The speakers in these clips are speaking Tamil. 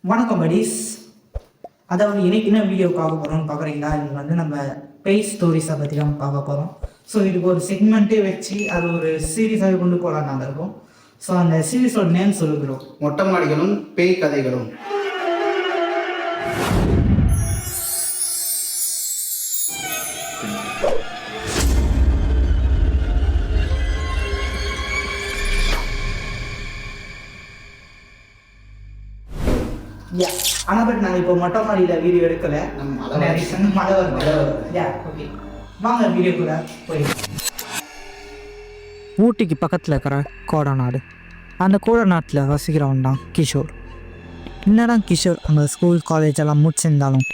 வணக்கம் buddies. அதாவது இன்னைக்கு என்ன வீடியோ பார்க்க போகிறோம்னு பார்க்குறீங்களா? இது வந்து நம்ம பேய் ஸ்டோரிஸை பற்றி தான் பார்க்க போகிறோம். ஸோ இதுக்கு ஒரு செக்மெண்ட்டே வச்சு அது ஒரு சீரீஸாக கொண்டு போகலாம் நாங்கள் இருக்கோம். ஸோ அந்த சீரீஸோட நேம் சொல்லுகிறோம், மொட்டை மாடிகளும் பேய் கதைகளும். ஆனால் பட் நாங்கள் இப்போ மொட்டை மாடியில் வீடியோ எடுக்கலை. மழை வருது. ஓகே, வாங்க வீடியோக்குள்ளே போய். ஊட்டிக்கு பக்கத்தில் இருக்கிற கோடநாடு, அந்த கோடநாட்டில் வசிக்கிறவன் தான் கிஷோர். என்னதான் கிஷோர் அங்கே ஸ்கூல் காலேஜ் எல்லாம் முடிச்சிருந்தாலும்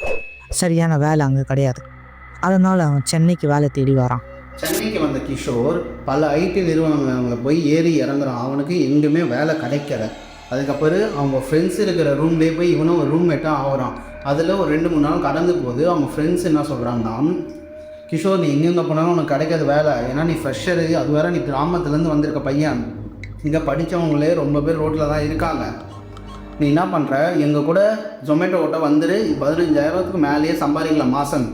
சரியான வேலை அங்கே கிடையாது. அதனால் அவன் சென்னைக்கு வேலை தேடி வரான். சென்னைக்கு வந்த கிஷோர் பல ஐடி நிறுவனங்களை போய் ஏறி இறங்குறான். அவனுக்கு எங்குமே வேலை கிடைக்கல. அதுக்கப்புறம் அவங்க ஃப்ரெண்ட்ஸ் இருக்கிற ரூம்லேயே போய் இவனும் ஒரு ரூம்மேட்டாக ஆகிறான். அதில் ஒரு 2-3 நாள் கடந்து போது அவங்க ஃப்ரெண்ட்ஸ் என்ன சொல்கிறாங்கன்னா, கிஷோர் நீ எங்கெங்கே போனாலும் உனக்கு கிடைக்காது வேலை, ஏன்னா நீ ஃப்ரெஷரு, அது வேறு நீ கிராமத்துலேருந்து வந்திருக்க பையன், இங்கே படித்தவங்களே ரொம்ப பேர் ரோட்டில் தான் இருக்காங்க. நீ என்ன பண்ணுற, எங்கள் கூட ஜொமேட்டோ ஓட்ட வந்துடு, 15,000க்கு மேலேயே சம்பாதிக்கலாம் மாதம்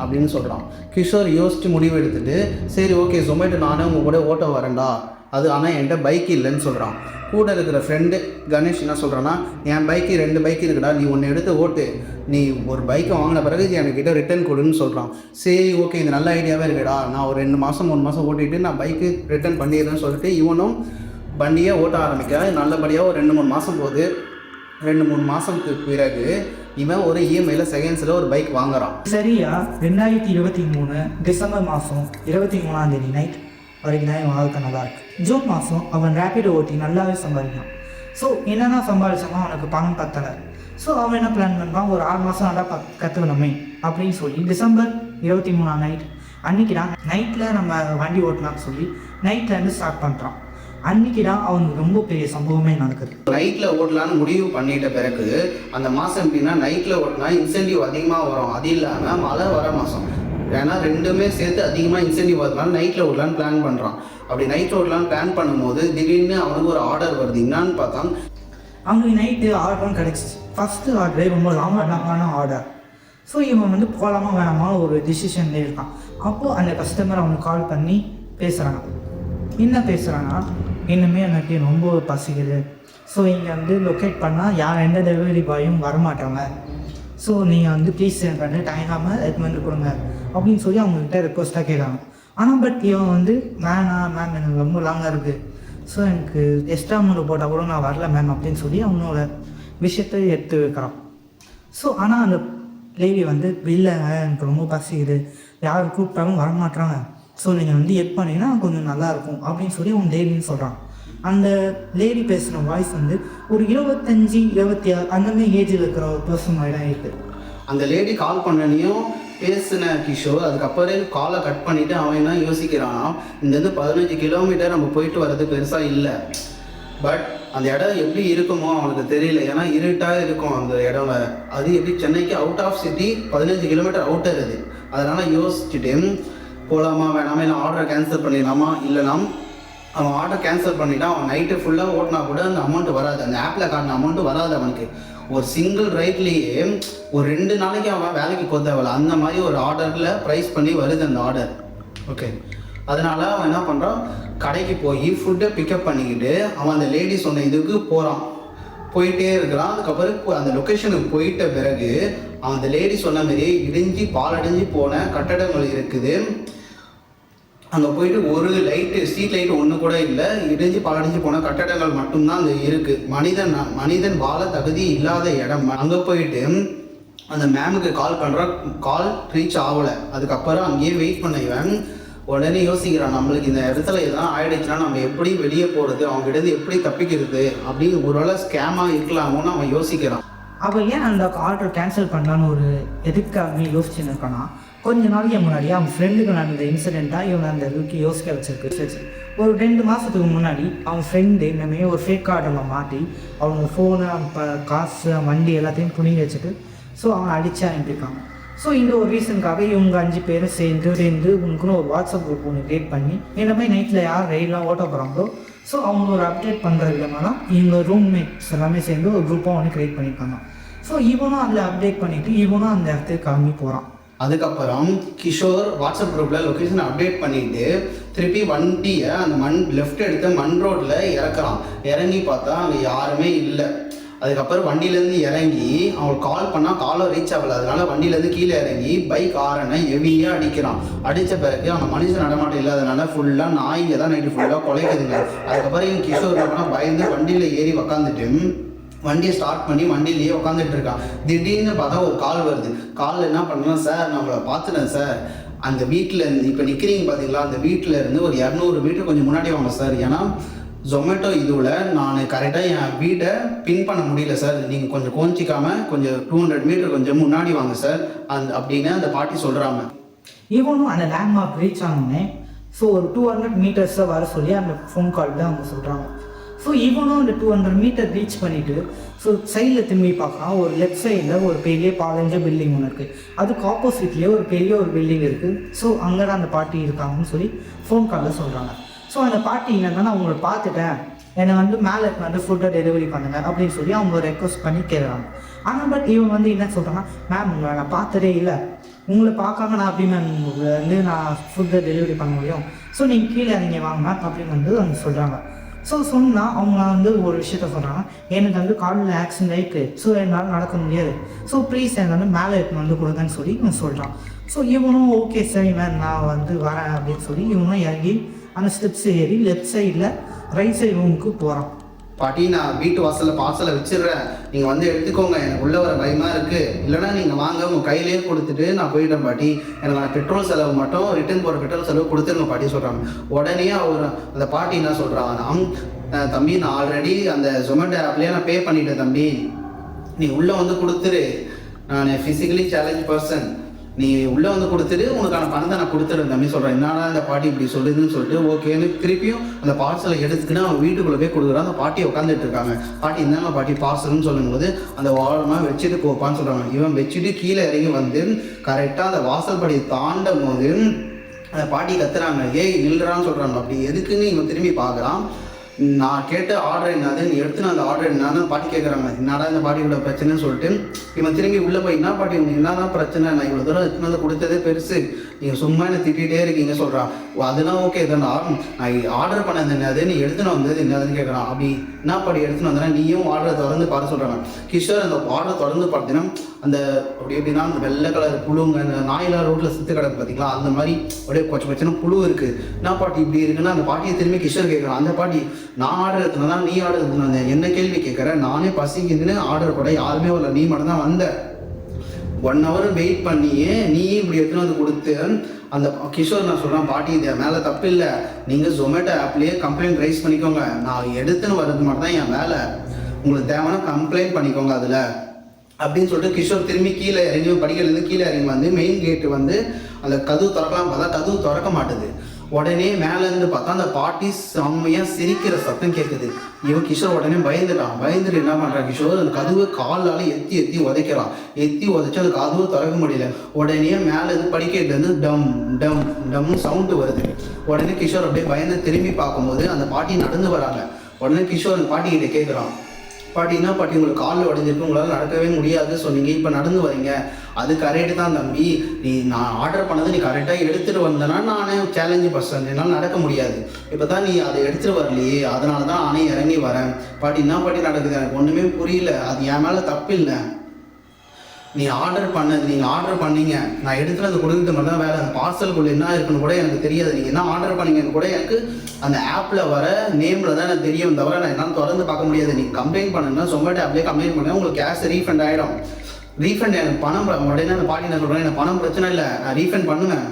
அப்படின்னு சொல்கிறான். கிஷோர் யோசித்து முடிவு எடுத்துகிட்டு, சரி ஓகே ஜொமேட்டோ நானே உங்கள் கூட ஓட்ட வரேன்டா, அது ஆனால் என்கிட்ட பைக் இல்லைன்னு சொல்கிறான். கூட இருக்கிற ஃப்ரெண்டு கணேஷ் என்ன சொல்கிறான்னா, என் பைக்கு 2 பைக் இருக்குடா, நீ ஒன்று எடுத்து ஓட்டு, நீ ஒரு பைக்கை வாங்கின பிறகு என்கிட்ட ரிட்டர்ன் கொடுன்னு சொல்கிறான். சரி ஓகே இது நல்ல ஐடியாவே இருக்குடா, நான் ஒரு 2 மாதம் 3 மாதம் ஓட்டிட்டு நான் பைக்கு ரிட்டர்ன் பண்ணிடுறேன்னு சொல்லிட்டு இவனும் வண்டியை ஓட்ட ஆரம்பிக்கிறான். நல்லபடியாக ஒரு 2-3 மாதம் போகுது. 2-3 மாதத்துக்கு பிறகு இவன் ஒரு இஎம்ஐயில் செகண்ட்ஸில் ஒரு பைக் வாங்குறான். சரியா 2023 டிசம்பர் மாதம் 23ஆம் தேதி நைட் வரைக்கும் தான் இவன் வாழ்க்கை நல்லா இருக்கு. ஜூன் மாதம் அவன் ரேப்பிடோ ஓட்டி நல்லாவே சம்பாதிக்கான். ஸோ என்னென்னா சம்பாதிச்சாலும் அவனுக்கு பணம் பத்தலை. ஸோ அவன் என்ன பிளான் பண்ணுறான், ஒரு 6 மாதம் நல்லா கற்றுக்கணுமே அப்படின்னு சொல்லி டிசம்பர் 23ஆம் நைட் அன்றைக்கி தான் நைட்டில் நம்ம வண்டி ஓட்டலாம்னு சொல்லி நைட்லேருந்து ஸ்டார்ட் பண்ணுறான். அன்றைக்கி தான் அவனுக்கு ரொம்ப பெரிய சம்பவமே நடக்குது. நைட்டில் ஓட்டலான்னு முடிவு பண்ணிட்ட பிறகு அந்த மாதம் எப்படின்னா, நைட்டில் ஓட்டினா இன்சென்டிவ் அதிகமாக வரும். அது இல்லாமல் மழை வர மாதம், ஏன்னா ரெண்டுமே சேர்த்து அதிகமாக இன்சென்டிவ் வரதுனால நைட்டில் ஓட்டலான்னு பிளான் பண்ணுறான். அப்படி நைட்டில் ஓட்டலான்னு பிளான் பண்ணும்போது திடீர்னு அவனுக்கு ஒரு ஆர்டர் வருது. என்னான்னு பார்த்தா, அவனுக்கு நைட்டு ஆர்டரும் கிடச்சிச்சு. ஃபஸ்ட்டு ஆர்டரே ரொம்ப லாங்கான ஆர்டர். ஸோ இவன் வந்து போகலாமா வேணாமா ஒரு டிசிஷன்லேயே இருக்கான். அப்போது அந்த கஸ்டமர் அவனுக்கு கால் பண்ணி பேசுகிறாங்க. என்ன பேசுகிறான்னா, இன்னுமே எனக்கு ரொம்ப பசிக்குது, ஸோ இங்கே வந்து லொக்கேட் பண்ணால் எந்த டெலிவரி பாயும் வரமாட்டாங்க, ஸோ நீங்கள் வந்து ப்ளீஸ் எனக்கு வந்து டைமாமல் எடுத்து வந்து கொடுங்க அப்படின்னு சொல்லி அவங்கக்கிட்ட ரெக்வஸ்ட்டாக கேட்குறாங்க. ஆனால் பட் இவன் வந்து வேணாம் மேம் எனக்கு ரொம்ப லாங்காக இருக்குது, ஸோ எனக்கு எக்ஸ்ட்ரா அமௌண்ட் போட்டால் கூட நான் வரல மேம் அப்படின்னு சொல்லி அவனோட விஷயத்தை எடுத்து வைக்கிறான். ஸோ ஆனால் அந்த லேடி வந்து இல்லைங்க எனக்கு ரொம்ப பசிக்குது, யார் கூப்பிட்டாலும் வரமாட்டாங்க, ஸோ நீங்கள் வந்து எட் பண்ணிங்கன்னா கொஞ்சம் நல்லாயிருக்கும் அப்படின்னு சொல்லி அவன் லேடின்னு சொல்கிறான். அந்த லேடி பேசுகிற வாய்ஸ் வந்து ஒரு 25-26 அந்தமாதிரி ஏஜில் இருக்கிற ஒரு பர்சன் மாதிரி தான் இருக்குது. அந்த லேடி கால் பண்ணனையும் பேசின கிஷோர் அதுக்கப்புறம் காலை கட் பண்ணிவிட்டு அவன் என்ன யோசிக்கிறான்னா, இங்கேருந்து 15 கிலோமீட்டர் நம்ம போயிட்டு வர்றது பெருசாக இல்லை, பட் அந்த இடம் எப்படி இருக்குமோ அவனுக்கு தெரியல, ஏன்னா இருட்டாக இருக்கும் அந்த இடம். அது எப்படி சென்னைக்கு out of city 15 kilometre outer அது. அதனால் யோசிச்சுட்டு போகலாமா வேணாமா, இல்லை ஆர்டரை கேன்சல் பண்ணிடலாமா, இல்லைனா அவன் ஆர்டர் கேன்சல் பண்ணிவிட்டு அவன் நைட்டு ஃபுல்லாக ஓட்டினா கூட அந்த அமௌண்ட்டு வராது, அந்த ஆப்பில் காட்டின அமௌண்ட்டு வராது அவனுக்கு. ஒரு சிங்கிள் ரைட்லேயே ஒரு 2 நாளைக்கு அவன் வேலைக்கு போக தேவையில்ல, அந்த மாதிரி ஒரு ஆர்டரில் ப்ரைஸ் பண்ணி வருது அந்த ஆர்டர். ஓகே, அதனால் அவன் என்ன பண்ணுறான், கடைக்கு போய் ஃபுட்டை பிக்கப் பண்ணிக்கிட்டு அவன் அந்த லேடி சொன்ன இதுக்கு போகிறான். போயிட்டே இருக்கிறான். அதுக்கப்புறம் அந்த லொக்கேஷனுக்கு போயிட்ட பிறகு அவன் அந்த லேடி சொன்ன மாதிரியே இடிஞ்சு பாலடைஞ்சு போன கட்டடங்கள் இருக்குது. அங்கே போயிட்டு ஒரு லைட்டு ஸ்ட்ரீட் லைட்டு ஒன்று கூட இல்லை, இடிஞ்சு பாலடைஞ்சு போன கட்டடங்கள் மட்டும்தான் அங்கே இருக்குது. மனிதன் வாழ தகுதி இல்லாத இடம். அங்கே போயிட்டு அந்த மேமுக்கு கால் பண்ணுறான், கால் ரீச் ஆகலை. அதுக்கப்புறம் அங்கேயே வெயிட் பண்ண இவன் உடனே யோசிக்கிறான், நம்மளுக்கு இந்த இடத்துல எதனா ஆகிடுச்சுன்னா நம்ம எப்படி வெளியே போகிறது, அவங்ககிட்ட எப்படி தப்பிக்கிறது, அப்படின்னு ஒருவேளை ஸ்கேமாக இருக்கலாமோன்னு அவன் யோசிக்கிறான். அவன் ஏன் அந்த ஆர்டர் கேன்சல் பண்ணலான்னு ஒரு எதுக்காக யோசிச்சுன்னு இருக்கானா, கொஞ்ச நாளைக்கு முன்னாடி அவன் ஃப்ரெண்டுக்கு நடந்த இன்சிடெண்ட்டாக இவன் அந்த இதுக்கு யோசிக்க வச்சிருக்கு. ஒரு 2 மாதத்துக்கு முன்னாடி அவன் ஃப்ரெண்டு இனிமேல் ஒரு ஃபேக் கார்டில் மாட்டி அவங்க ஃபோனு காசு வண்டி எல்லாத்தையும் புனிங்க வச்சுட்டு ஸோ அவன் அடித்து அனுப்பியிருக்காங்க. ஸோ இந்த ஒரு ரீசனுக்காக இவங்க 5 பேரும் சேர்ந்து உங்களுக்குன்னு ஒரு வாட்ஸ்அப் குரூப் ஒன்று க்ரியேட் பண்ணி இந்த மாதிரி நைட்டில் யார் ரைடெலாம் ஓட்ட போகிறாங்களோ ஸோ அவங்க ஒரு அப்டேட் பண்ணுற விதமாக தான் இவங்க ரூம்மேட்ஸ் எல்லாமே சேர்ந்து ஒரு குரூப்பாக ஒன்று க்ரியேட் பண்ணியிருக்காங்க. ஸோ இவனும் அதில் அப்டேட் பண்ணிவிட்டு இவனும் அந்த இடத்துக்கு கிளம்பி போகிறான். அதுக்கப்புறம் கிஷோர் வாட்ஸ்அப் குரூப்பில் லொக்கேஷன் அப்டேட் பண்ணிவிட்டு திருப்பி வண்டியை அந்த லெஃப்ட் எடுத்து மண் ரோட்டில் இறக்குறான். இறங்கி பார்த்தா அங்கே யாருமே இல்லை. அதுக்கப்புறம் வண்டியிலேருந்து இறங்கி அவங்களுக்கு கால் பண்ணால் காலும் ரீச் ஆகலை. அதனால வண்டியிலேருந்து கீழே இறங்கி பைக் ஆரனை ஹெவியாக அடிக்கிறான். அடித்த பிறகு அவங்க மனுஷன் நடமாட்டம் இல்லாதனால ஃபுல்லாக நாய்ங்க தான் நைட்டு ஃபுல்லாக குலைக்குதுங்க. அதுக்கப்புறம் இவங்க கிஷோர் பயந்து வண்டியில் ஏறி உக்காந்துட்டு வண்டியை ஸ்டார்ட் பண்ணி வண்டியிலேயே உட்காந்துட்டு இருக்கான். திடீர்னு பார்த்தா ஒரு கால் வருது. கால் என்ன பண்ணுறோம், சார் நான் உங்களை பார்த்துட்டேன் சார், அந்த வீட்டில் இருந்து இப்போ நிற்கிறீங்க பார்த்தீங்களா, அந்த வீட்டில் இருந்து ஒரு 200 மீட்டர் கொஞ்சம் முன்னாடி வாங்க சார், ஏன்னா ஜொமேட்டோ இதுவில் நான் கரெக்டாக என் வீட்டை பின் பண்ண முடியல சார், நீங்கள் கொஞ்சம் கோச்சிக்காமல் கொஞ்சம் 200 மீட்டர் கொஞ்சம் முன்னாடி வாங்க சார் அப்படின்னு அந்த பாட்டி சொல்கிறாங்க. இவனும் அந்த லேண்ட்மார்க் ரீச் ஆனோடனே ஸோ ஒரு 200 மீட்டர்ஸை வர சொல்லி அந்த ஃபோன் கால் தான் அவங்க சொல்கிறாங்க. ஸோ இவனும் அந்த 200 மீட்டர் ரீச் பண்ணிவிட்டு ஸோ சைடில் திரும்பி பார்க்கலாம். ஒரு லெஃப்ட் சைடில் ஒரு பெரிய பாலஞ்ச பில்டிங் ஒன்று இருக்குது. அதுக்கு ஆப்போசிட்லேயே ஒரு பெரிய ஒரு பில்டிங் இருக்குது. ஸோ அங்கே தான் அந்த பாட்டி இருக்காங்கன்னு சொல்லி ஃபோன் காலில் சொல்கிறாங்க. ஸோ அந்த பாட்டி என்னன்னா, நான் உங்களை பார்த்துட்டேன், என்னை மேலே ஃபுட்டை டெலிவரி பண்ணுங்க அப்படின்னு சொல்லி அவங்க ரெக்வஸ்ட் பண்ணி கேட்குறாங்க. ஆனால் பட் இவன் என்ன சொல்கிறாங்கன்னா, மேம் உங்களை நான் பார்த்ததே இல்லை, உங்களை பார்க்காம நான் அப்படி மேம் நான் ஃபுட்டை டெலிவரி பண்ண முடியும், ஸோ நீங்கள் கீழே இறங்கி வாங்க மேம் அப்படின்னு அவங்க சொல்கிறாங்க. ஸோ சொன்னால் அவங்க ஒரு விஷயத்த சொல்கிறாங்க, எனக்கு காலில் ஆக்சிடென்ட் ஆகிட்டு, ஸோ என்னால் நடக்க முடியாது, ஸோ ப்ளீஸ் எனக்கு மேலே எடுத்து கொடுங்கன்னு சொல்லி இவன் சொல்கிறான். ஸோ இவனும் ஓகே சரி மேம் நான் வரேன் அப்படின்னு சொல்லி இவனும் இறங்கி அந்த ஸ்டெப்ஸ் ஏறி லெஃப்ட் சைடில் ரைட் சைடு ரூமுக்கு போகிறான். பாட்டி நான் வீட்டு வாசலில் பார்சலை வச்சிடுறேன், நீங்கள் எடுத்துக்கோங்க, எனக்கு உள்ளே வர பயமாக இருக்குது, இல்லைனா நீங்கள் வாங்க உங்கள் கையிலேயே கொடுத்துட்டு நான் போயிட்டேன் பாட்டி, எனக்கு நான் பெட்ரோல் செலவு மட்டும் ரிட்டர்ன் போகிற பெட்ரோல் செலவு கொடுத்துருங்க பாட்டி சொல்கிறாங்க. உடனே அந்த பாட்டி என்ன சொல்கிறாங்கன்னா, தம்பி நான் ஆல்ரெடி அந்த ஜொமேட்டோ ஆப்லேயே நான் பே பண்ணிட்டேன் தம்பி, நீ உள்ளே கொடுத்துரு, நான் ஃபிசிக்கலி சேலஞ்ச் பர்சன், நீ உள்ளே கொடுத்துட்டு உனக்கான பணத்தை நான் கொடுத்துருவேன் தம்பி சொல்கிறேன். என்னடா இந்த பாட்டி இப்படி சொல்லுதுன்னு சொல்லிட்டு ஓகேன்னு திருப்பியும் அந்த பார்சலை எடுத்துக்கிட்டு அவன் வீட்டுக்குள்ளே போய் கொடுக்குறான். அந்த பாட்டி உட்காந்துட்டு இருக்காங்க. பாட்டி என்னங்க பாட்டி பார்சல்னு சொல்லும்போது அந்த ஓரமாக வச்சுட்டு போப்பான்னு சொல்கிறாங்க. இவன் வச்சுட்டு கீழே இறங்கி கரெக்டாக அந்த வாசல் படி தாண்டும் போது அந்த பாட்டி கத்துறாங்க, ஏய் நில்றான்னு சொல்கிறாங்க. அப்படி எதுக்குன்னு இவன் திரும்பி பார்க்குறான். நான் கேட்ட ஆர்டர் என்னது, நீ எடுத்துன்னு அந்த ஆர்டர் என்னன்னு பாட்டி கேட்குறாங்க. என்னடா இந்த பாட்டியோட பிரச்சனைன்னு சொல்லிட்டு இவன் திரும்பி உள்ளே போய், என்ன பாட்டி உங்களுக்கு என்னதான் பிரச்சனை, நான் இவ்வளோ தூரம் எடுத்துன்னு கொடுத்ததே பெருசு, நீங்கள் சும்மா என்ன திட்டிகிட்டே இருக்கீங்க சொல்கிறான். அதெல்லாம் ஓகே தானே, நான் ஆர்டர் பண்ணது என்னது, நீ எடுத்துன்னு வந்தது என்னதுன்னு கேட்குறான். அப்படி என்ன பாட்டி எடுத்துன்னு வந்தேன்னா நீயும் ஆர்டரை தொடர்ந்து பார்த்து சொல்கிறாங்க. கிஷோர் அந்த ஆர்டரை தொடர்ந்து பார்த்தீங்கன்னா அந்த அப்படி எப்படின்னா அந்த வெள்ளை கலர் புழுங்க, அந்த நாயெல்லாம் ரோட்டில் சுற்று கிடக்கு பார்த்தீங்களா, அந்த மாதிரி அப்படியே கொஞ்சம் புழு இருக்குது. என்ன பாட்டி இப்படி இருக்குன்னா அந்த பாட்டியை திரும்பி கிஷோர் கேட்குறான். அந்த பாட்டி நான் ஆர்டர் எடுத்துனா நீ ஆர்டர் எடுத்துன்னு வந்தேன், என்ன கேள்வி கேட்குறேன், நானே பசிக்குதுன்னு ஆர்டர் போட யாருமே வரல, நீ மட்டும் தான் வந்த, 1 hour வெயிட் பண்ணியே நீ இப்படி எடுத்துன்னு கொடுத்து அந்த கிஷோர் நான் சொல்கிறேன், பாட்டி இது மேலே தப்பு இல்லை, நீங்கள் ஜொமேட்டோ ஆப்லேயே கம்ப்ளைண்ட் ரைஸ் பண்ணிக்கோங்க, நான் எடுத்துன்னு வர்றது மட்டும் தான் என் வேலை, உங்களுக்கு தேவைன்னா கம்ப்ளைண்ட் பண்ணிக்கோங்க அதில் அப்படின்னு சொல்லிட்டு கிஷோர் திரும்பி கீழே இறங்கி படிக்கிறதுலேருந்து கீழே இறங்கி மெயின் கேட்டு அந்த கதவு திறக்கலாம் பார்த்தா கதவு திறக்க மாட்டுது. உடனே மேலேருந்து பார்த்தா அந்த பாட்டி செம்மையாக சிரிக்கிற சத்தம் கேட்குது. இவன் கிஷோர் உடனே பயந்துட்டான். பயந்துட்டு என்ன பண்ணுறான், கிஷோர் அந்த கதவை காலால் எத்தி உதைக்கிறான். உதைச்சு அந்த கதவை திறக்க முடியல. உடனே மேலேருந்து படிக்கட்டுலேருந்து டம் டம் டம்னு சவுண்டு வருது. உடனே கிஷோர் அப்படியே பயந்து திரும்பி பார்க்கும்போது அந்த பாட்டி நடந்து வராங்க. உடனே கிஷோர் அந்த பாட்டிக்கிட்ட கேட்குறான், பாட்டி என்ன பாட்டி உங்களுக்கு காலில் உடஞ்சிருக்கு, உங்களால் நடக்கவே முடியாது சொன்னீங்க, இப்போ நடந்து வரீங்க, அது கரெக்டு தான் தம்பி, நான் ஆர்டர் பண்ணது நீ கரெக்டாக எடுத்துகிட்டு வந்தேன்னா நானே சேலஞ்சு பர்சன், என்னால் நடக்க முடியாது, இப்போ தான் நீ அதை எடுத்துகிட்டு வரலையே, அதனால தான் நானே இறங்கி வரேன். பாட்டி என்ன பாட்டி நடக்குது, எனக்கு ஒன்றுமே புரியல, அது என் மேலே தப்பு இல்லை, நீங்கள் ஆர்டர் பண்ணீங்க, நான் எடுத்துகிட்டு அந்த கொடுக்குறது மட்டும் தான் வேலை, அந்த பார்சலுக்குள்ளே என்ன இருக்குன்னு கூட எனக்கு தெரியாது, நீங்கள் என்ன ஆர்டர் பண்ணீங்கன்னு கூட எனக்கு அந்த ஆப்பில் வர நேமில் தான் எனக்கு தெரியும், தவிர நான் என்னால் தொடர்ந்து பார்க்க முடியாது. நீங்கள் கம்ப்ளைண்ட் பண்ணுன்னா ஜொமேட்டோ ஆப்லேயே கம்ப்ளைண்ட் பண்ணேன், உங்களுக்கு கேஷ் ரீஃபண்ட் ஆகிடும். ரீஃபண்ட் எனக்கு பணம் உடனே அந்த பாட்டி நான் சொல்கிறேன், எனக்கு பணம் பிரச்சனை இல்லை, நான் ரீஃபண்ட் பண்ணுவேன்,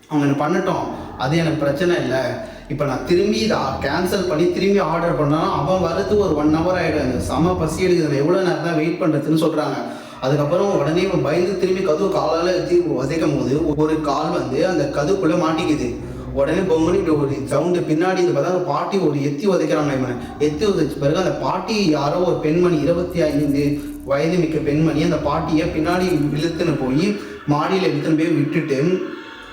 அவங்க எனக்கு பண்ணட்டும், அது எனக்கு பிரச்சனை இல்லை. இப்போ நான் திரும்பி இதை கேன்சல் பண்ணி திரும்பி ஆர்டர் பண்ணால் அவன் வரது ஒரு 1 hour ஆகிடும், எனக்கு செம பசி எடுக்குது, எவ்வளோ நேரம் தான் வெயிட் பண்ணுறதுன்னு சொல்கிறாங்க. அதுக்கப்புறம் உடனே இவன் பயந்து திரும்பி கதவு காலால் உதைக்கும் போது ஒரு கால் அந்த கதுக்குள்ளே மாட்டிக்குது. உடனே பொம்மனி இப்படி ஒரு சவுண்டு பின்னாடி பார்த்தா அந்த பாட்டி ஒரு எத்தி உதைக்கிறாங்க. இவன் எத்தி உதைச்ச பிறகு அந்த பாட்டி யாரோ ஒரு பெண்மணி 25 வயது மிக்க பெண்மணி அந்த பாட்டியை பின்னாடி இழுத்துன்னு போய் மாடியில் எடுத்துன்னு போய் விட்டுட்டு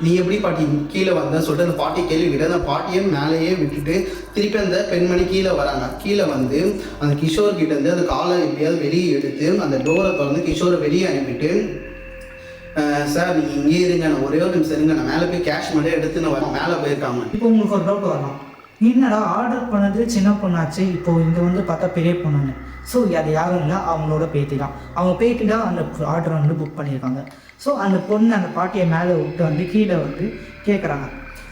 நீ எப்படி பாட்டி கீழே வந்தேன்னு சொல்லிட்டு அந்த பாட்டியை கேள்வி விட்டு அந்த பாட்டியை மேலேயே விட்டுட்டு திருப்பி அந்த பெண்மணி கீழே வராங்க. கீழே வந்து அந்த கிஷோர் கிட்ட இருந்து அந்த காலை எப்படியாவது வெளியே எடுத்து அந்த டோரை திறந்து கிஷோரை வெளியே அனுப்பிட்டு சார் நீங்கள் இங்கே இருங்க, நான் ஒரே ஒரு நிமிஷம் இருங்க, நான் மேலே போய் கேஷ் மட்டும் எடுத்து நான் வரேன், மேலே போயிருக்காங்க. இப்போ உங்களுக்கு ஒரு டவுட் வரலாம், என்னடா ஆர்டர் பண்ணது சின்ன பொண்ணாச்சு, இப்போ இங்கே வந்து பார்த்தா பெரிய பொண்ணுன்னு. ஸோ அது யாரும் இல்லை, அவங்களோட பேத்தி தான். அவங்க பேத்தி தான் அந்த ஆர்டரை வந்து புக் பண்ணியிருக்காங்க. ஸோ அந்த பொண்ணு அந்த பாட்டியை மேலே விட்டு வந்து கீழே வந்து கேட்குறாங்க,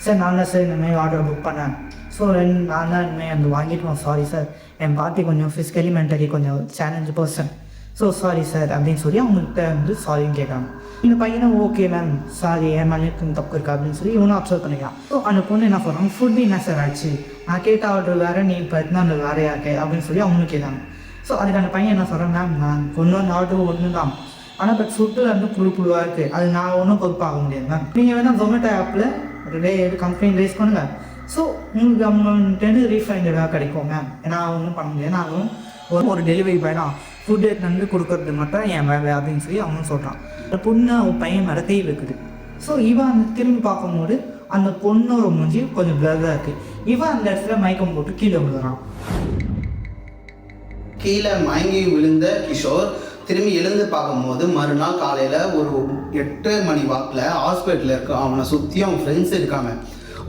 சார் நான் தான் சார் இந்தமாதிரி ஆர்டர் புக் பண்ணேன். ஸோ நான் தான் இந்தமாதிரி அந்த வாங்கிட்டு சாரி சார், என் பாட்டி கொஞ்சம் ஃபிசிக்கலி மென்டலி கொஞ்சம் challenge person, so sorry sir அப்படின்னு சொல்லி அவங்கள்ட்ட வந்து சாரின்னு கேட்குறாங்க. இந்த பையனும் ஓகே மேம் சாரி என் மேலேயும் தப்பு இருக்கா அப்படின்னு சொல்லி இவனும் அப்சர்வ் பண்ணிக்கலாம். ஸோ அந்த பொண்ணு என்ன சொல்கிறாங்க, ஃபுட்டு என்ன சார் ஆச்சு, நான் கேட்ட ஆர்டர் வேறு, நீ இப்போ எத்தனை அந்த வேறையா இருக்கே அப்படின்னு சொல்லி அவங்களும் கேட்காங்க. ஸோ அதுக்கு அந்த பையன் என்ன சொல்கிறேன், மேம் நான் கொண்டு வந்த ஆர்டர் ஒன்று தான், ஆனால் பட் ஃபுட்டில் வந்து புழுவாக இருக்குது, அது நான் ஒன்றும் பொறுப்பாக முடியாது மேம். நீங்கள் வேணால் ஜொமேட்டோ ஆப்பில் கம்ப்ளைண்ட் ரைஸ் பண்ணுங்கள். ஸோ உங்களுக்கு அவங்கள்ட்ட ரீஃபைண்டடாக கிடைக்கும் மேம், ஏன்னா ஒன்றும் பண்ண முடியாது, நானும் ஒரு டெலிவரி பாய் தான், ஃபுட்டு வந்து கொடுக்கறது மட்டும் என் வேலை அப்படின்னு சொல்லி அவனும் சொல்கிறான். அந்த பொண்ணு அவன் பையன் மேலே கை வைக்குது. ஸோ இவன் அந்த திரும்பி பார்க்கும்போது அந்த பொண்ணோட மூஞ்சி கொஞ்சம் பிளர்ராக இருக்குது. இவன் அந்த இடத்துல மயக்கம் போட்டு கீழே விழுறான். கீழே மயங்கி விழுந்த கிஷோர் திரும்பி எழுந்து பார்க்கும்போது மறுநாள் காலையில் ஒரு 8 மணி வாக்கில் ஹாஸ்பிட்டலில் இருக்க, அவனை சுற்றி அவன் ஃப்ரெண்ட்ஸ் இருக்காங்க.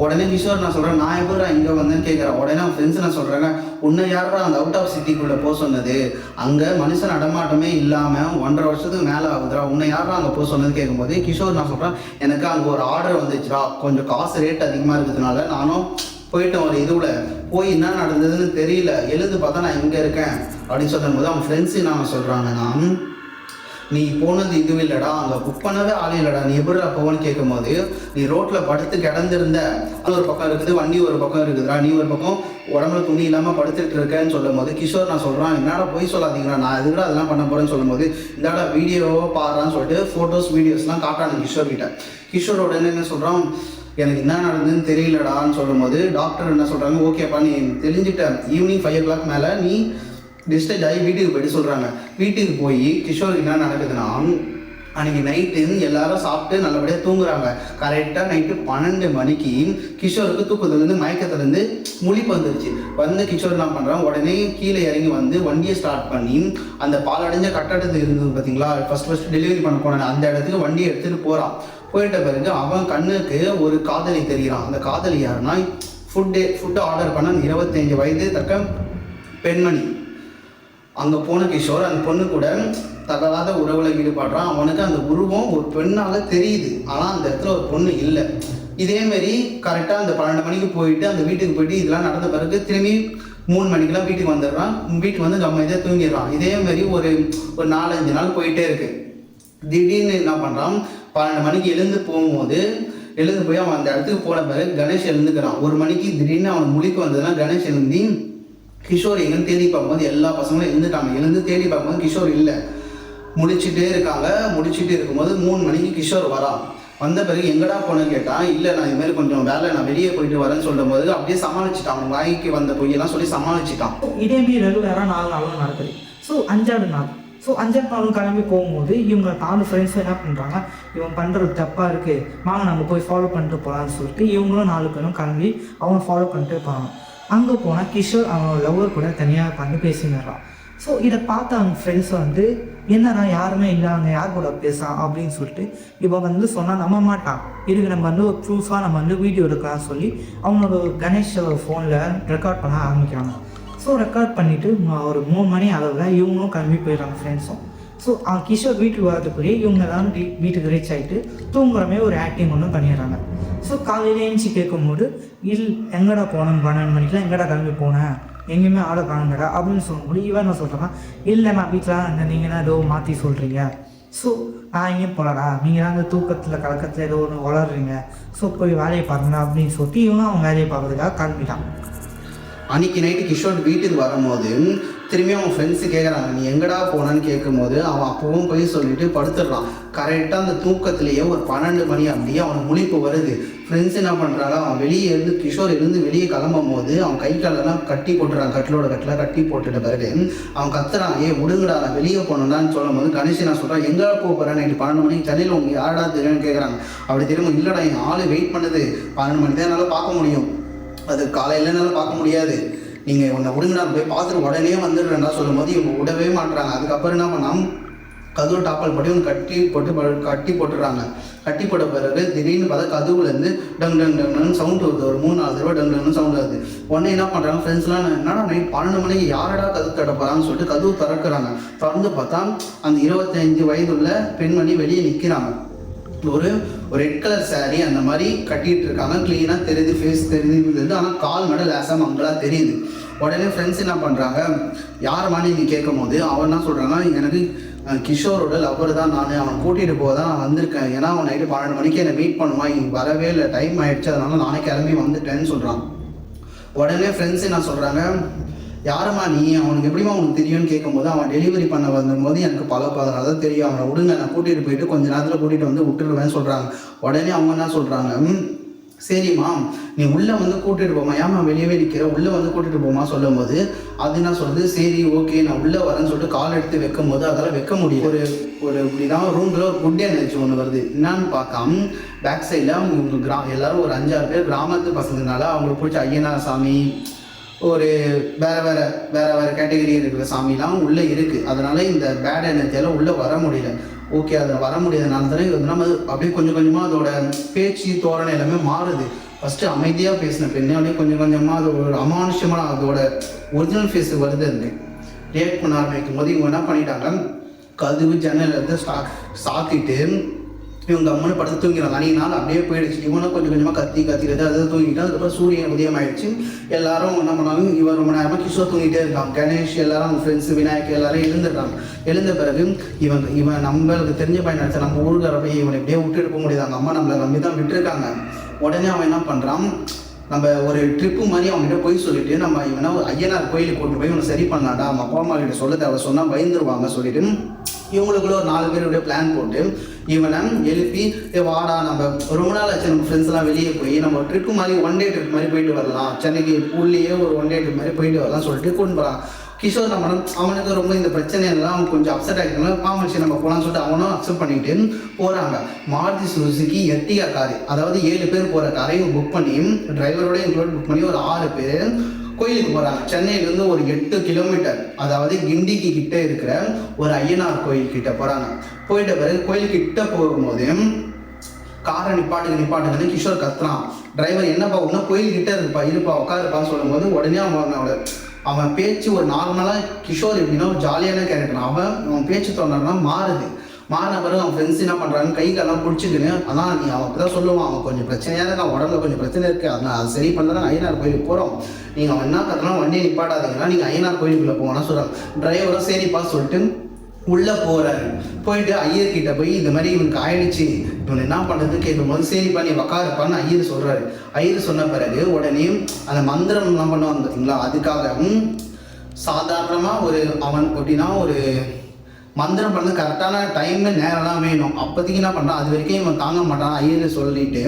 உடனே கிஷோர் நான் சொல்கிறேன், நான் எப்போ இங்கே வந்தேன்னு கேட்குறேன். உடனே அவன் ஃப்ரெண்ட்ஸ் நான் சொல்கிறாங்க, உன்னை யாரா அந்த அவுட் ஆஃப் சிட்டிக்குள்ளே போக சொன்னது, அங்கே மனுஷன் நடமாட்டமே இல்லாமல் 1.5 வருஷத்துக்கு மேலே ஆகுதுரா, உன்னை யாரா அங்கே போக சொன்னது கேட்கும்போது கிஷோர் நான் சொல்கிறேன், எனக்கு அங்கே ஒரு ஆர்டர் வந்துச்சுரா, கொஞ்சம் காசு ரேட் அதிகமாக இருக்கிறதுனால நானும் போயிட்டேன், ஒரு இதுவில் போய் என்ன நடந்ததுன்னு தெரியல, எழுந்து பார்த்தா நான் இங்கே இருக்கேன் அப்படின்னு சொல்லும் போது அவன் ஃப்ரெண்ட்ஸு நான் சொல்கிறாங்க, நான் நீ போனது இதுவும் இல்லைடா, அங்கே புக் பண்ணவே ஆளே இல்லைடா, நீ எப்படிடா போவேன்னு கேட்கும்போது நீ ரோட்டில் படுத்து கிடந்திருந்த, அது ஒரு பக்கம் இருக்குது, வண்டி ஒரு பக்கம் இருக்குதுடா, நீ ஒரு பக்கம் உடம்புல துணி இல்லாமல் படுத்துட்டு இருக்கேன்னு சொல்லும் போது கிஷோர் நான் சொல்கிறான், என்னடா போய் சொல்லாதீங்களா, நான் எதுக்கடா அதெல்லாம் பண்ண போகிறேன்னு சொல்லும் போது இந்தாடா வீடியோவோ பாடுறான்னு சொல்லிட்டு ஃபோட்டோஸ் வீடியோஸ்லாம் காட்டானு கிஷோர் கிட்ட. கிஷோர் உடனே என்ன சொல்கிறான், எனக்கு என்ன நடந்ததுன்னு தெரியலடான்னு சொல்லும் போது டாக்டர் என்ன சொல்கிறாங்க, ஓகேப்பா நீ தெரிஞ்சுட்ட, ஈவினிங் 5 o'clock மேலே நீ டிஸ்டர்ஜ் ஆகி வீட்டுக்கு போய்ட்டு சொல்கிறாங்க. வீட்டுக்கு போய் கிஷோருக்கு என்ன நடக்குதுன்னா, அன்றைக்கி நைட்டு எல்லாரும் சாப்பிட்டு நல்லபடியாக தூங்குறாங்க. கரெக்டாக நைட்டு 12 மணிக்கு கிஷோருக்கு தூக்கத்துலேருந்து மயக்கத்துலேருந்து முழிப்பு வந்துருச்சு. வந்து கிஷோர் என்ன பண்ணுறான், உடனே கீழே இறங்கி வந்து வண்டியை ஸ்டார்ட் பண்ணி அந்த பாலடைஞ்ச கட்டடத்துக்கு இருந்தது பார்த்தீங்களா, ஃபஸ்ட் டெலிவரி பண்ண போனேன் அந்த இடத்துக்கு வண்டியை எடுத்துகிட்டு போகிறான். போயிட்ட பிறகு அவன் கண்ணுக்கு ஒரு காதலி தெரிகிறான். அந்த காதலி யாருன்னா ஃபுட்டு ஆர்டர் பண்ண 25 வயது தக்க பெண்மணி. அங்கே போன கிஷோர் அந்த பொண்ணு கூட தகாத உறவில் ஈடுபடுறான். அவனுக்கு அந்த உருவம் ஒரு பெண்ணால் தெரியுது, ஆனால் அந்த இடத்துல ஒரு பொண்ணு இல்லை. இதேமாரி கரெக்டாக அந்த 12 மணிக்கு போயிட்டு அந்த வீட்டுக்கு போயிட்டு இதெல்லாம் நடந்த பிறகு திரும்பி 3 மணிக்கெலாம் வீட்டுக்கு வந்துடுறான். வீட்டுக்கு வந்து கம்மியாக தூங்கிடுறான். இதேமாரி ஒரு 4-5 நாள் போயிட்டே இருக்கு. திடீர்னு என்ன பண்ணுறான், 12 மணிக்கு எழுந்து போகும்போது எழுந்து போய் அவன் அந்த இடத்துக்கு போன பிறகு கணேஷ் எழுந்துக்கிறான். 1 மணிக்கு திடீர்னு அவன் முழிக்கு வந்ததுன்னா கணேஷ் எழுந்தி கிஷோர் எங்கன்னு தேடி பார்க்கும்போது எல்லா பசங்களும் எழுந்துட்டாங்க. எழுந்து தேடி பார்க்கும்போது கிஷோர் இல்லை, முடிச்சுட்டே இருக்காங்க. முடிச்சுட்டு இருக்கும்போது 3 மணிக்கு கிஷோர் வரான். வந்த பிறகு எங்கடா போனேன்னு கேட்டான். இல்லை நான் இதுமாரி கொஞ்சம் வேலை, நான் வெளியே போயிட்டு வரேன்னு சொல்லும் போது அப்படியே சமாளிச்சுட்டான். அவன் வாய்க்கு வந்த பொய்யெல்லாம் சொல்லி சமாளிச்சுட்டான். இதேமாரி ரெகுலராக 4 நாளும் நடக்குது. ஸோ 5ஆவது நாள் நாளும் கிளம்பி போகும்போது இவங்க 4 ஃப்ரெண்ட்ஸும் என்ன பண்ணுறாங்க, இவன் பண்ணுறது தப்பாக இருக்குது, வாங்க நம்ம போய் ஃபாலோ பண்ணிட்டு போகலான்னு சொல்லிட்டு இவங்களும் 4 பேரும் கிளம்பி அவங்க ஃபாலோ பண்ணிட்டு போகிறாங்க. அங்கே போனால் கிஷோர் அவனோட லவ்வர் கூட தனியாக உட்காந்து பேசிடுறான். ஸோ இதை பார்த்து அவங்க ஃப்ரெண்ட்ஸ் வந்து என்னடா யாருமே இல்லாங்க, யார் கூட பேசலாம் அப்படின்னு சொல்லிட்டு இவன் வந்து சொன்னால் நம்ப மாட்டான். இதுக்கு நம்ம வந்து ஒரு ப்ரூஃபாக நம்ம வந்து வீடியோ எடுக்கலாம்னு சொல்லி அவனோட கணேஷ் ஃபோனில் ரெக்கார்ட் பண்ண ஆரம்பிக்கிறாங்க. ஸோ ரெக்கார்ட் பண்ணிவிட்டு ஒரு 3 மணி அளவில் இவங்களும் கிளம்பி போயிடுறாங்க ஃப்ரெண்ட்ஸும். ஸோ கிஷோர் வீட்டுக்கு வரதுக்குள்ளேயே இவங்க தான் வீட்டுக்கு ரீச் ஆகிட்டு தூங்குறமே ஒரு ஆக்டிங் ஒன்றும் பண்ணிடுறாங்க. ஸோ காலையில் எழுந்துச்சி கேட்கும்போது எங்கடா போனேன் 12 மணிக்கெலாம் எங்கடா கிளம்பி போனேன், எங்கேயுமே ஆளை காணுங்கடா அப்படின்னு சொல்லும்போது இவன் என்ன சொல்கிறான், இல்லை நான் வீட்டில் அந்த நீங்கள் தான் ஏதோ மாற்றி சொல்கிறீங்க, ஸோ நான் எங்கேயும் போகலடா, நீங்கள் தான் அந்த தூக்கத்தில் கலக்கத்தில் ஏதோ ஒன்று வளர்றீங்க, ஸோ போய் வேலையை பாருங்கடா அப்படின்னு சொல்லிட்டு இவங்க அவன் வேலையை பார்க்குறதுக்காக கிளம்பிட்டான். அன்றைக்கி நைட்டு கிஷோர் வீட்டுக்கு வரும்போது திரும்பி அவன் ஃப்ரெண்ட்ஸு கேட்குறாங்க, நீ எங்கடா போனான்னு கேட்கும்போது அவன் அப்பவும் போய் சொல்லிட்டு படுத்துடுறான். கரெக்டாக அந்த தூக்கத்துலேயே ஒரு 12 மணி அப்படியே அவனுக்கு முழிப்பு வருது. ஃப்ரெண்ட்ஸ் என்ன பண்ணுறாங்க, அவன் வெளியே இருந்து கிஷோர் இருந்து வெளியே கிளம்பும் போது அவன் கை காலெல்லாம் கட்டி போட்டுறான், கட்டில் கட்டி போட்டுட்ட பிறகு அவன் கத்துறான், விடுங்கடா நான் வெளியே போனோம்டான்னு சொல்லும் போது கணேஷ் நான் சொல்கிறான், எங்கே போகிறேன் நைட்டு 12 மணிக்கு சென்னையில் உங்களுக்கு யாரடா தெரியும்னு கேட்குறாங்க. அப்படி திரும்ப இல்லைடா என் ஆள் வெயிட் பண்ணுது, 12 மணி தான் என்னால் பார்க்க முடியும், அது காலையில் என்னால் பார்க்க முடியாது, நீங்கள் உன்னை விடுங்கடா போய் பார்த்துட்டு உடனே வந்துடுறேன்டா சொல்லும் போது இவங்க விடவே மாட்டுறாங்க. அதுக்கப்புறம் என்ன பண்ணால் கதவு டாப்பால் பட்டி ஒன்று கட்டி போட்டுடுறாங்க. கட்டி போட்ட பிறகு திடீர்னு பார்த்தா கதவுலேருந்து டங் டங் டங்னு சவுண்ட் வருது, ஒரு 3-4 தடவை டங் டங்னு சவுண்ட் வருது. உடனே என்ன பண்ணுறாங்க ஃப்ரெண்ட்ஸ்லாம், என்னடா நைட் 12 மணிக்கு யாரடா கதவு தட்ட போகிறான்னு சொல்லிட்டு கதவு திறக்கிறாங்க. திறந்து பார்த்தா அந்த 25 வயதுள்ள பெண்மணி வெளியே நிற்கிறாங்க. ஒரு ரெட் கலர் சாரீ அந்த மாதிரி கட்டிகிட்டு இருக்காங்க, க்ளீனாக தெரியுது, ஃபேஸ் தெரியுது, ஆனால் கால் மட்டும் லேசாக மங்களாக தெரியுது. உடனே ஃப்ரெண்ட்ஸ் என்ன பண்ணுறாங்க, யார் மாதிரி நீ கேட்கும் போது அவன் என்ன சொல்கிறான்னா, எனக்கு கிஷோரோட லவ்வர் தான் நான், அவன் கூட்டிகிட்டு போக தான் நான் வந்திருக்கேன், ஏன்னா அவன் நைட்டு 12 மணிக்கு என்னை மீட் பண்ணுவான், இங்கே வரவே இல்லை, டைம் ஆகிடுச்சு, அதனால நானே கிளம்பி வந்துட்டேன்னு சொல்கிறான். உடனே ஃப்ரெண்ட்ஸ் என்ன சொல்கிறாங்க, யாருமா நீ, அவனுக்கு எப்படிமா அவனுக்கு தெரியும்னு கேட்கும்போது அவன் டெலிவரி பண்ண வரும்போது எனக்கு பல 14 தான் தெரியும், அவனை விடுங்க நான் கூட்டிகிட்டு போயிட்டு கொஞ்சம் நேரத்தில் கூட்டிகிட்டு வந்து விட்டுருவேன்னு சொல்கிறாங்க. உடனே அவங்க என்ன சொல்கிறாங்க, சரிம்மா நீ உள்ளே வந்து கூட்டிகிட்டு போமா, ஏமா வெளியவே நிற்கிற, உள்ளே வந்து கூட்டிகிட்டு போமா சொல்லும் போது அது என்ன சொல்கிறது, சரி ஓகே நான் உள்ளே வரேன்னு சொல்லிட்டு கால் எடுத்து வைக்கும் போது அதெல்லாம் வைக்க முடியும். ஒரு இப்படிதான் ரூமில் ஒரு குட் எனர்ஜி ஒன்று வருது. என்னான்னு பார்க்காம பேக் சைடில் அவங்க எல்லோரும் ஒரு 5-6 பேர் கிராமத்து பசங்கனால அவங்களுக்கு பிடிச்ச ஐயனார் சாமி, ஒரு வேறு கேட்டகரி இருக்கிற சாமிலாம் உள்ளே இருக்குது. அதனால் இந்த பேட் எனர்ஜியால் உள்ளே வர முடியல. ஓகே அதில் வர முடியாதனால தானே நம்ம அப்படியே கொஞ்சம் கொஞ்சமாக அதோட பேச்சு தோரணை எல்லாமே மாறுது. ஃபஸ்ட்டு அமைதியாக பேசின பெண்ணு அப்படியே கொஞ்சம் கொஞ்சமாக அது ஒரு அமானுஷமான அதோட ஒரிஜினல் ஃபேஸு வருது. அது ரியாக்ட் பண்ண ஆரம்பிக்கும் போது இவங்க என்ன பண்ணிட்டாங்க, கதவு ஜன்னல் எடுத்து சாத்திட்டு இவங்க அம்மனு படுத்து தூங்கிறாங்க. அன்றைக்கி நாள் அப்படியே போயிடுச்சு. இவனும் கொஞ்சம் கொஞ்சமாக கத்திட்டு அதை தூங்கிட்டு அதுக்கப்புறம் சூரியன் உதயம் ஆகிடுச்சு. எல்லாரும் என்ன பண்ணாங்க, இவன் ரொம்ப நேரமாக கிஷோர் தூங்கிட்டே இருக்காங்க. கணேஷ் எல்லாரும் அவங்க ஃப்ரெண்ட்ஸு விநாயக் எல்லாரும் எழுந்துடுறாங்க. எழுந்த பிறகு இவன் நம்மளுக்கு தெரிஞ்ச பையன் நினச்சா நம்ம ஊருக்கார போய் இவனை எப்படியே விட்டுட்டு போக முடியாது, அவங்க அம்மா நம்மளை நம்பி தான் விட்டுருக்காங்க. உடனே அவன் என்ன பண்ணுறான், நம்ம ஒரு ட்ரிப்பு மாதிரி அவங்ககிட்ட போய் சொல்லிட்டு நம்ம இவனை ஒரு ஐயனார் கோயிலுக்கு கொண்டு போய் இவனை சரி பண்ணாடா, அவங்க அப்பா அம்மா கிட்ட சொல்ல தேவை, சொன்னால் பயந்துருவாங்க சொல்லிட்டு இவங்களுக்குள்ள ஒரு 4 பேருடைய பிளான் போட்டு இவனை எழுப்பி வாடா நம்ம ரொம்ப நாள் ஆச்சு நம்ம ஃப்ரெண்ட்ஸ்லாம் வெளியே போய் நம்ம ட்ரிப்பு மாதிரி 1 டே ட்ரிப் மாதிரி போயிட்டு வரலாம், சென்னைக்கு உள்ளேயே ஒரு 1 டே ட்ரிப் மாதிரி போயிட்டு வரலாம் சொல்லிட்டு கொண்டு போகிறான். கிஷோர் நம்ம அவனுக்கு ரொம்ப இந்த பிரச்சனையெல்லாம் அவன் கொஞ்சம் அப்செட் ஆகிருந்தாங்க, பாமரிச்சு நம்ம போகலான்னு சொல்லிட்டு அவனும் அக்செப்ட் பண்ணிட்டு போகிறாங்க. மாருதி சுசுகி எர்டிகா காரு, அதாவது 7 பேர் போகிற காரையும் புக் பண்ணி டிரைவரோட இன்க்ளூட் புக் பண்ணி ஒரு 6 பேர் கோயிலுக்கு போகிறாங்க. சென்னையிலேருந்து ஒரு 8 கிலோமீட்டர், அதாவது கிண்டிக்கு கிட்டே இருக்கிற ஒரு ஐயனார் கோயில் கிட்ட போகிறாங்க. போயிட்ட பிறகு கோயிலுக்கிட்ட போகும்போது காரை நிப்பாட்டுங்கன்னு கிஷோர் கத்துறான். டிரைவர் என்னப்பா இன்னும் கோயில்கிட்ட இருப்பா உட்காருப்பான்னு சொல்லும் போது உடனே அவன் பேச்சு ஒரு நார்மலாக கிஷோர் எப்படின்னா ஒரு ஜாலியான கேரக்டர், அவன் பேச்சு தோணுன்னா மாறின பிறகு அவன் ஃப்ரெண்ட்ஸ் என்ன பண்ணுறாங்க, கை காலெல்லாம் பிடிச்சிக்கின்னு அதான் நீ அவன் அப்படி தான் சொல்லுவான், அவன் கொஞ்சம் பிரச்சனையாக இருக்கான், உடம்புல கொஞ்சம் பிரச்சனை இருக்குது, அதனால் அது சரி பண்ணுறதா ஐயனார் கோயிலுக்கு போகிறோம், நீங்கள் அவன் என்ன கத்தனா வண்டியை நிப்பாட்டாதீங்கன்னா நீங்கள் ஐயனார் கோயிலுக்குள்ளே போங்கன்னா சொல்கிறாங்க. டிரைவரும் சரிப்பா சொல்லிட்டு உள்ளே போகிறாரு. போயிட்டு ஐயர்கிட்ட போய் இந்த மாதிரி இவனுக்கு ஆயிடுச்சு, இவன் என்ன பண்ணுறது கேட்கும்போது சரிப்பா நீ உக்காருப்பான்னு ஐயர் சொல்கிறாரு. ஐயர் சொன்ன பிறகு உடனே அந்த மந்திரம் என்ன பண்ணுவாங்க பார்த்தீங்களா, அதுக்காக சாதாரணமாக அவன் எப்படின்னா ஒரு மந்திரம் பண்ணது கரெக்டான டைமில் நேரம்லாம் வேணும். அப்போதைக்கு என்ன பண்ணுறான், அது வரைக்கும் இவன் தாங்க மாட்டான். ஐயர் சொல்லிட்டு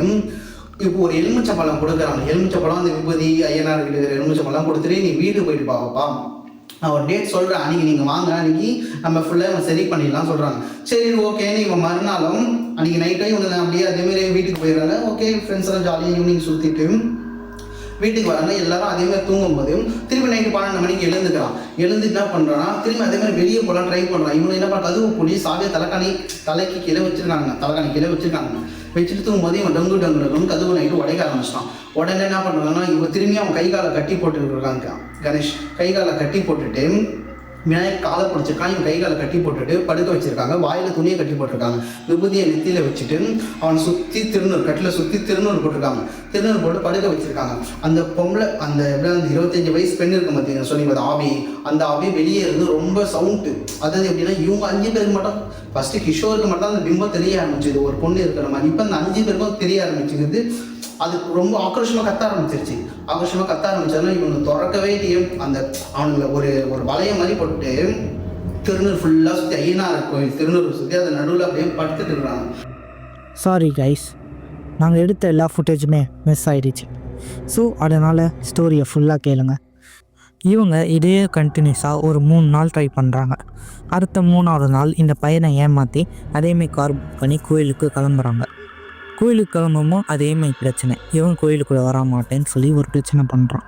இப்போ ஒரு எலுமிச்சப்பழம் கொடுக்குறாங்க. எலுமிச்சப்பழம் அந்த விபூதி ஐயனார்கிட்ட இருக்கிற எலுமிச்சப்பழம் கொடுத்துட்டு நீ வீடு போயிட்டு பாப்பா, நான் ஒரு டேட் சொல்கிறேன், அன்றைக்கி நீங்கள் வாங்க, அன்றைக்கி நம்ம ஃபுல்லாக இவன் சரி பண்ணிடலாம் சொல்கிறாங்க. சரி ஓகேன்னு இவன் மறுநாளும் அன்றைக்கி நைட்டும் இவங்க அப்படியே அதேமாரி வீட்டுக்கு போயிடுறாங்க. ஓகே ஃப்ரெண்ட்ஸ் எல்லாம் ஜாலியாக ஈவினிங் சுற்றிட்டு வீட்டுக்கு வராங்க. எல்லாரும் அதேமாதிரி தூங்கும்போது திரும்பி நைட்டு 12 மணிக்கு எழுந்து என்ன பண்ணுறான்னா திரும்பி அதேமாதிரி வெளியே போகலாம் ட்ரை பண்ணுறான். இவங்க என்ன பண்ண கதவு பூட்டி சாவியை தலைக்கு கீழே வச்சுருக்காங்க. வச்சுட்டு தூங்கும்போது இவன் டங்கு கதவு நைட்டு உடைக்க ஆரம்பிச்சிட்டான். உடனே என்ன பண்ணுறாங்கன்னா இவன் திரும்பி அவன் கை காலை கட்டி போட்டுருக்காங்க. கணேஷ் கை காலை கட்டி போட்டுட்டு விநாயக் காலை பிடிச்சிருக்கான். இவன் கை காலை கட்டி போட்டுட்டு படுக்க வச்சிருக்காங்க. வாயில் துணியை கட்டி போட்டிருக்காங்க. விபூதியை நெத்தியில் வச்சுட்டு அவனை சுற்றி கட்டில் சுற்றி திருநூறு போட்டிருக்காங்க. திருநூறு போட்டு படுக்க வச்சிருக்காங்க. அந்த பொம்பளை அந்த 25 வயசு பெண் இருக்க பார்த்தீங்க சொன்னீங்க, அந்த ஆவி வெளியே இருந்து ரொம்ப சவுண்டு. அதாவது எப்படின்னா இவங்க 5 பேருக்கு மட்டும் ஃபஸ்ட்டு கிஷோருக்கு மட்டும் அந்த பிம்பம் தெரிய ஆரம்பிச்சிது, ஒரு பொண்ணு இருக்கிற மாதிரி. இப்போ அந்த 5 பேருக்கும் தெரிய ஆரம்பிச்சுக்குது. அது ரொம்ப ஆக்ரோஷமாக கத்த ஆரம்பிச்சதுன்னா இவங்க திறக்கவே அந்த அவனுங்களை ஒரு வளையம் மாதிரி போட்டு திருநூறு ஃபுல்லாக சுற்றி ஐயனார் கோயில் திருநூறு சுற்றி அதை நடுவில் அப்படியே படுத்துட்டு இருக்கிறாங்க. சாரி கைஸ், நாங்கள் எடுத்த எல்லா ஃபுட்டேஜுமே மிஸ் ஆகிடுச்சு. ஸோ அதனால் ஸ்டோரியை ஃபுல்லாக கேளுங்க. இவங்க இதே கண்டினியூஸாக ஒரு 3 நாள் ட்ரை பண்ணுறாங்க. அடுத்த 3ஆவது நாள் இந்த பையனை ஏமாற்றி அதேமாரி கார் புக் பண்ணி கோயிலுக்கு கிளம்புறாங்க. கோயிலுக்கு கிளம்பும்போது அதேமாரி பிரச்சனை. இவன் கோயிலுக்குள்ளே வர மாட்டேன்னு சொல்லி ஒரு பிரச்சனை பண்ணுறான்.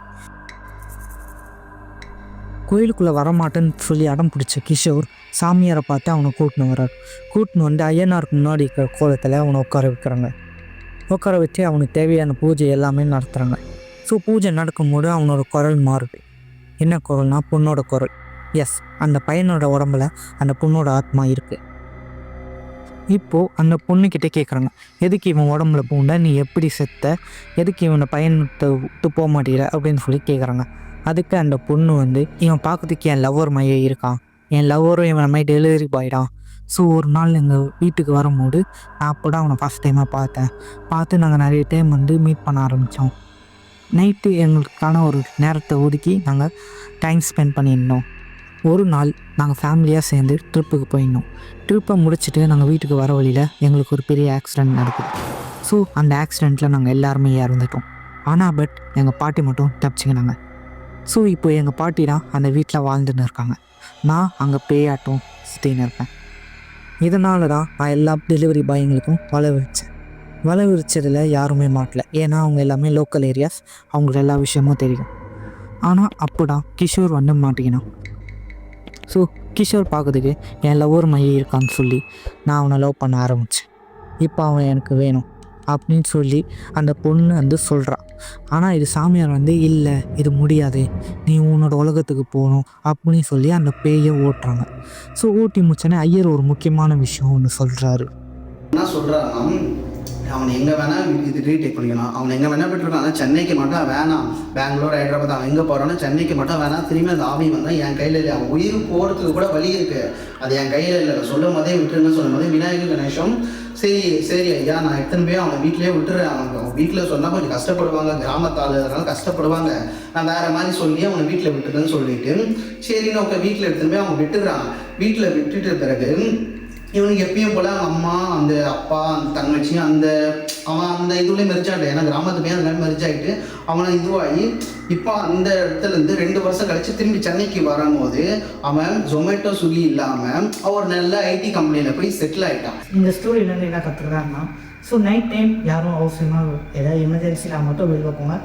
கோயிலுக்குள்ளே வரமாட்டேன்னு சொல்லி அடம் பிடிச்ச கிஷோர் சாமியாரை பார்த்து அவனை கூட்டின்னு வர்றார். கூட்டின்னு வந்து ஐயனாருக்கு முன்னாடி இருக்கிற கோலத்தில் அவனை உட்கார வைக்கிறாங்க. உட்கார வச்சு அவனுக்கு தேவையான பூஜை எல்லாமே நடத்துகிறாங்க. ஸோ பூஜை நடக்கும்போது அவனோட குரல் மாறுது. என்ன குரல்னா பொண்ணோட குரல். எஸ், அந்த பையனோட உடம்புல அந்த பொண்ணோட ஆத்மா இருக்குது. இப்போது அந்த பொண்ணுக்கிட்டே கேட்குறாங்க, எதுக்கு இவன் உடம்புல பூண்ட, நீ எப்படி செத்த, எதுக்கு இவனை பையன்கிட்ட விட்டு போக மாட்டேங்கிற அப்படின்னு சொல்லி கேட்குறாங்க. அதுக்கு அந்த பொண்ணு வந்து, இவன் பார்க்கறதுக்கு என் லவ்வர் மையம் இருக்கான், என் லவ்வரும் இவன் மாதிரி டெலிவரி பாய்டான். ஸோ ஒரு நாள் எங்கள் வீட்டுக்கு வரும்போது நான் அப்போ தான் அவனை ஃபஸ்ட் டைமாக பார்த்து நாங்கள் நிறைய டைம் வந்து மீட் பண்ண ஆரம்பித்தோம். நைட்டு எங்களுக்கான ஒரு நேரத்தை ஒதுக்கி நாங்கள் டைம் ஸ்பெண்ட் பண்ணியிருந்தோம். ஒரு நாள் நாங்கள் ஃபேமிலியாக சேர்ந்து ட்ரிப்புக்கு போயிருந்தோம். ட்ரிப்பை முடிச்சுட்டு நாங்கள் வீட்டுக்கு வர வழியில் எங்களுக்கு ஒரு பெரிய ஆக்சிடெண்ட் நடக்குது. ஸோ அந்த ஆக்சிடெண்ட்டில் நாங்கள் எல்லாருமே இறந்துட்டோம். ஆனால் பட் எங்கள் பாட்டி மட்டும் தப்பிச்சுக்கினாங்க. ஸோ இப்போ எங்கள் பாட்டி தான் அந்த வீட்டில் வாழ்ந்துன்னு இருக்காங்க. நான் அங்கே பேயாட்டம் சுற்றின்னு இருப்பேன். இதனால தான் நான் எல்லா டெலிவரி பாய்ங்களுக்கும் வலை விரிச்சதில் யாருமே மாட்டல. ஏன்னா அவங்க எல்லாமே லோக்கல் ஏரியாஸ், அவங்களுக்கு எல்லா விஷயமும் தெரியும். ஆனால் அப்போ தான் கிஷோர் வந்து மாட்டிக்கினான். ஸோ கிஷோர் பார்க்கறதுக்கு என் லவ்வர் மையம் இருக்கான்னு சொல்லி நான் அவனை லவ் பண்ண ஆரம்பித்தேன். இப்போ அவன் எனக்கு வேணும் அப்படின்னு சொல்லி அந்த பொண்ணு வந்து சொல்கிறான். ஆனால் இது சாமியார் வந்து, இல்லை இது முடியாது, நீ உன்னோட உலகத்துக்கு போகணும் அப்படின்னு சொல்லி அந்த பேயை ஓட்டுறாங்க. ஸோ ஓட்டி முடிச்சோன்னே ஐயர் ஒரு முக்கியமான விஷயம் ஒன்று சொல்கிறாரு. என்ன சொல்கிறாங்க, அவனை எங்கே வேணால் இது ரீடேக் பண்ணிக்கலாம், அவனை எங்கே வேணால் போய்ட்டுருக்கான், ஆனால் சென்னைக்கு மட்டும் வேணாம், பெங்களூர் ஹைதராபாத் அவன் எங்கே போகிறானோ சென்னைக்கு மட்டும் வேணாம், திரும்பி அந்த ஆவி வந்தால் என் கையில் இல்லை, அவன் உயிர் போகிறதுக்கு கூட வழி இருக்குது, அது என் கையில் இல்லை, சொல்லும் போதே விட்டுருன்னு சொல்லும் போதே விநாயகர் கணேசம் சரி ஐயா நான் எத்தனை போய் அவனை வீட்டிலேயே விட்டுறேன், அவன் வீட்டில் சொன்னால் கொஞ்சம் கஷ்டப்படுவாங்க, கிராமத்தால் அதனால கஷ்டப்படுவாங்க, நான் வேறு மாதிரி சொல்லி அவனை வீட்டில் விட்டுருன்னு சொல்லிட்டு சரின்னு ஓகே வீட்டில் எடுத்துன்னு போய் அவன் விட்டுறான். வீட்டில் விட்டுட்ட பிறகு இவனுக்கு எப்பயும் போல் அவங்க அம்மா, அந்த அப்பா, அந்த தங்கச்சி, அவன் அந்த இதுலேயே மெரிச்சாயிட்டு, ஏன்னா கிராமத்து போய் அந்த மாதிரி மெரிச்சாயிட்டு அவனை இதுவாகி இப்போ அந்த இடத்துலேருந்து 2 வருஷம் கழிச்சு திரும்பி சென்னைக்கு வரும்போது அவன் ஜொமேட்டோ ஸ்விக்கி இல்லாமல் அவர் நல்ல ஐடி கம்பெனியில் போய் செட்டில் ஆகிட்டான். இந்த ஸ்டோரியிலேருந்து என்ன கற்றுக்கிறாங்கன்னா, ஸோ நைட் டைம் யாரும் அவசியமாக ஏதாவது எமர்ஜென்சியில் மட்டும் வெளில போங்க.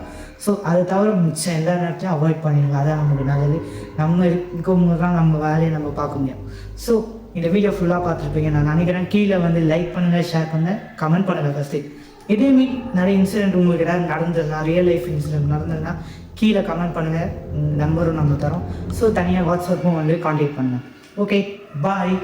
ஸோ அதை தவிர மிச்சம் எல்லா நேரத்தையும் அவாய்ட் பண்ணிடுங்க. அதான் நமக்கு நல்லது. நம்ம இருக்கும்போது தான் நம்ம வேலையை நம்ம பார்க்க முடியும். ஸோ இந்த வீடியோ ஃபுல்லாக பார்த்துருப்பீங்க நான் நினைக்கிறேன். கீழே வந்து லைக் பண்ணுங்கள், ஷேர் பண்ணுங்கள், கமெண்ட் பண்ணுங்கள். ஃபஸ்ட்டு இதேமாரி நிறைய இன்சிடென்ட் உங்களுக்கு ஏதாவது நடந்ததுன்னா, ரியல் லைஃப் இன்சிடென்ட் நடந்ததுன்னா கீழே கமெண்ட் பண்ணுங்கள். நம்பரும் நம்ம தரோம். ஸோ தனியாக வாட்ஸ்அப்பும் வந்து கான்டாக்ட் பண்ணுங்கள். ஓகே, பாய்.